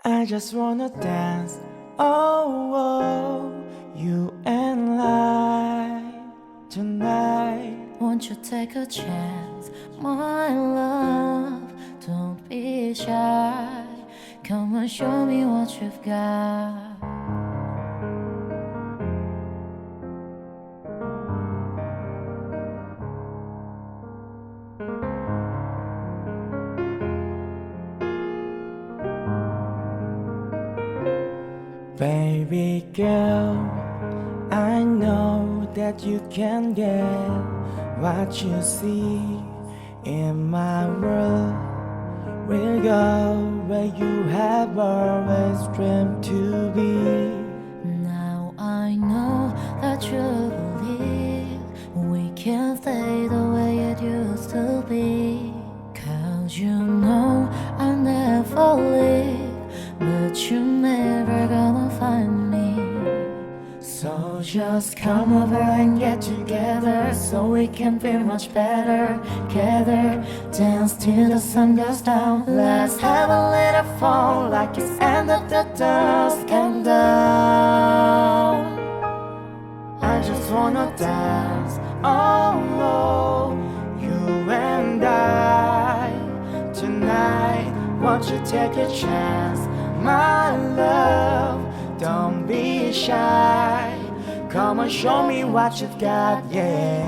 I just wanna dance, oh, oh, you and I tonight. Won't you take a chance, my love? Don't be shy. Come and show me what you've got. Baby girl, I know that you can get what you see in my world. We'll go where you have always dreamed to be. Now I know that you believe we can stay the way it used to be. 'Cause you know I never leave, but you're never gonna find me. So just come over and get together, so we can feel much better. Together, dance till the sun goes down. Let's have a little fun, like it's end of the dusk and down. I just wanna dance, oh, oh, you and I tonight. Won't you take a chance, my love? Don't be shy. Come and show me what you've got, yeah.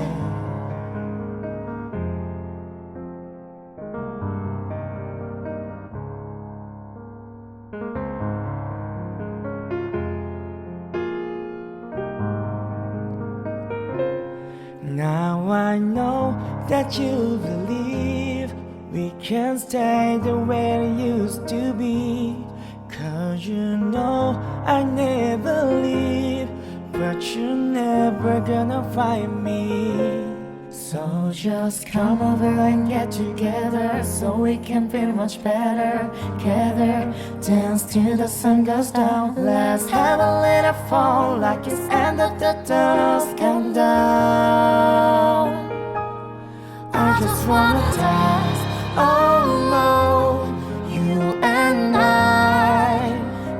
Now I know that you believe we can stay the way it used to be. 'Cause you know I never leave, but you're never gonna find me. So just come over and get together, so we can feel much better. Together, dance till the sun goes down. Let's have a little fun, like it's end of the dusk and down. I just wanna dance, oh no, you and I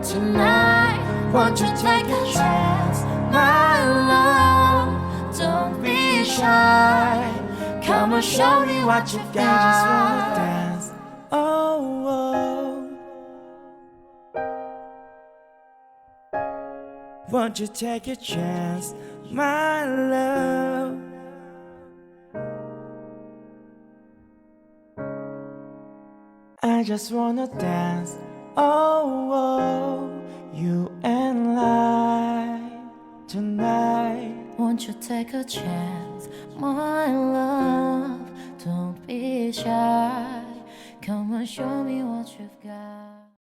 tonight. Won't you take a chance, my love? Don't be shy. Come and show me what you've got. I just wanna dance, oh, oh. Won't you take a chance, my love? I just wanna dance, oh, oh, you and I tonight. Won't you take a chance, my love? Don't be shy. Come and show me what you've got.